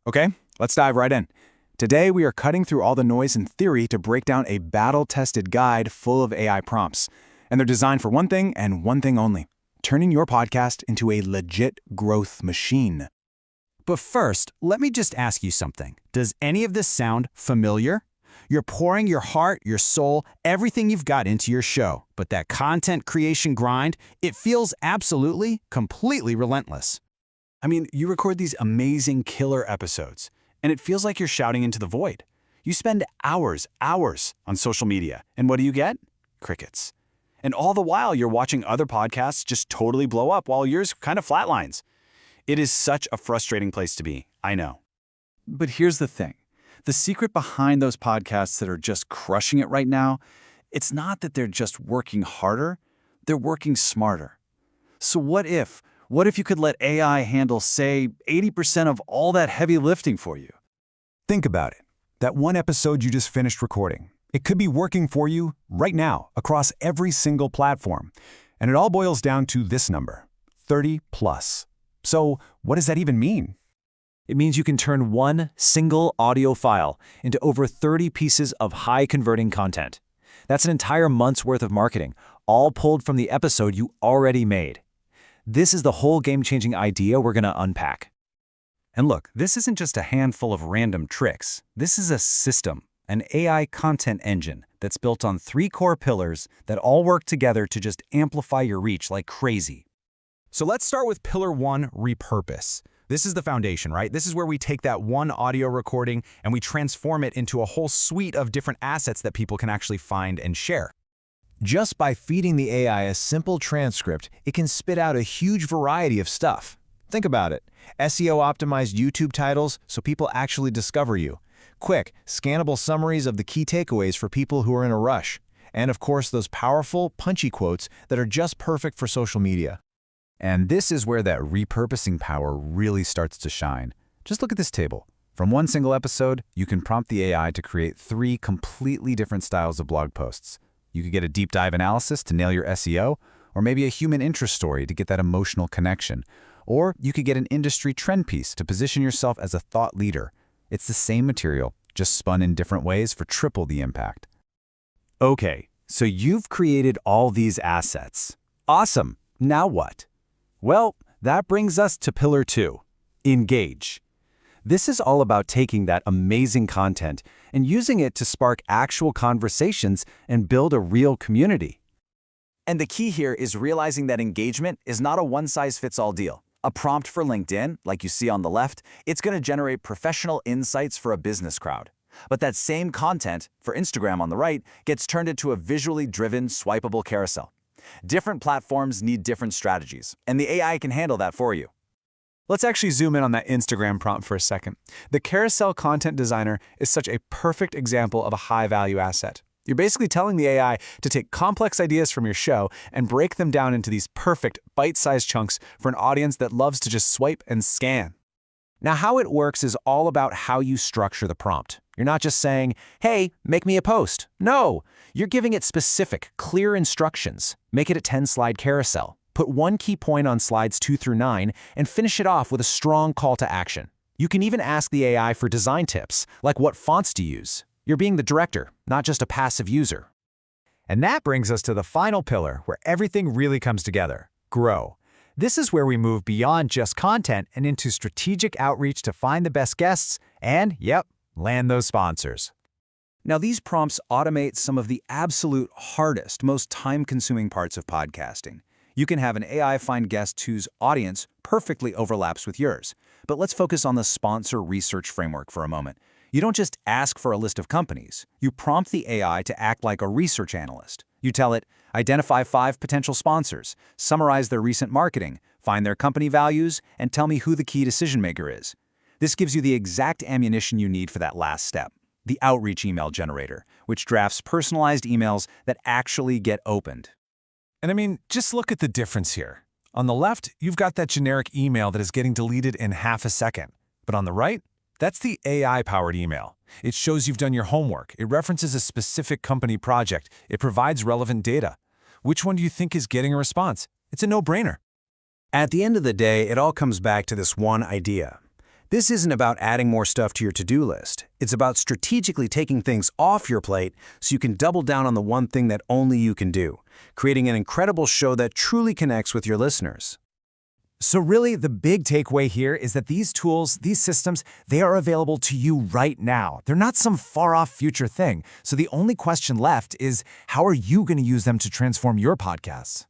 Okay, let's dive right in. Today, we are cutting through all the noise and theory to break down a battle-tested guide full of AI prompts. And they're designed for one thing and one thing only: turning your podcast into a legit growth machine. But first, let me just ask you something. Does any of this sound familiar? You're pouring your heart, your soul, everything you've got into your show. But that content creation grind, it feels absolutely, completely relentless. I mean, you record these amazing killer episodes, and it feels like you're shouting into the void. You spend hours on social media, and what do you get? Crickets. And all the while, you're watching other podcasts just totally blow up while yours kind of flatlines. It is such a frustrating place to be, I know. But here's the thing. The secret behind those podcasts that are just crushing it right now, it's not that they're just working harder, they're working smarter. So what if you could let AI handle, say, 80% of all that heavy lifting for you? Think about it. That one episode you just finished recording, it could be working for you right now across every single platform. And it all boils down to this number, 30 plus. So what does that even mean? It means you can turn one single audio file into over 30 pieces of high-converting content. That's an entire month's worth of marketing, all pulled from the episode you already made. This is the whole game-changing idea we're going to unpack. And look, this isn't just a handful of random tricks. This is a system, an AI content engine that's built on 3 core pillars that all work together to just amplify your reach like crazy. So let's start with pillar 1, repurpose. This is the foundation, right? This is where we take that one audio recording and we transform it into a whole suite of different assets that people can actually find and share. Just by feeding the AI a simple transcript, it can spit out a huge variety of stuff. Think about it. SEO-optimized YouTube titles so people actually discover you. Quick, scannable summaries of the key takeaways for people who are in a rush. And of course, those powerful, punchy quotes that are just perfect for social media. And this is where that repurposing power really starts to shine. Just look at this table. From one single episode, you can prompt the AI to create 3 completely different styles of blog posts. You could get a deep dive analysis to nail your SEO, or maybe a human interest story to get that emotional connection. Or you could get an industry trend piece to position yourself as a thought leader. It's the same material, just spun in different ways for triple the impact. Okay, so you've created all these assets. Awesome. Now what? Well, that brings us to pillar 2, engage. This is all about taking that amazing content and using it to spark actual conversations and build a real community. And the key here is realizing that engagement is not a one-size-fits-all deal. A prompt for LinkedIn, like you see on the left, it's going to generate professional insights for a business crowd. But that same content, for Instagram on the right, gets turned into a visually driven, swipeable carousel. Different platforms need different strategies, and the AI can handle that for you. Let's actually zoom in on that Instagram prompt for a second. The Carousel Content Designer is such a perfect example of a high-value asset. You're basically telling the AI to take complex ideas from your show and break them down into these perfect, bite-sized chunks for an audience that loves to just swipe and scan. Now, how it works is all about how you structure the prompt. You're not just saying, hey, make me a post. No, you're giving it specific, clear instructions. Make it a 10-slide carousel. Put one key point on slides 2 through 9 and finish it off with a strong call to action. You can even ask the AI for design tips, like what fonts to use. You're being the director, not just a passive user. And that brings us to the final pillar where everything really comes together: grow. This is where we move beyond just content and into strategic outreach to find the best guests and, yep, land those sponsors. Now, these prompts automate some of the absolute hardest, most time-consuming parts of podcasting. You can have an AI find guests whose audience perfectly overlaps with yours. But let's focus on the sponsor research framework for a moment. You don't just ask for a list of companies. You prompt the AI to act like a research analyst. You tell it, identify 5 potential sponsors, summarize their recent marketing, find their company values, and tell me who the key decision maker is. This gives you the exact ammunition you need for that last step, the outreach email generator, which drafts personalized emails that actually get opened. And I mean, just look at the difference here. On the left, you've got that generic email that is getting deleted in half a second. But on the right, that's the AI-powered email. It shows you've done your homework. It references a specific company project. It provides relevant data. Which one do you think is getting a response? It's a no-brainer. At the end of the day, it all comes back to this one idea. This isn't about adding more stuff to your to-do list. It's about strategically taking things off your plate so you can double down on the one thing that only you can do, creating an incredible show that truly connects with your listeners. So really, the big takeaway here is that these tools, these systems, they are available to you right now. They're not some far-off future thing. So the only question left is, how are you going to use them to transform your podcasts?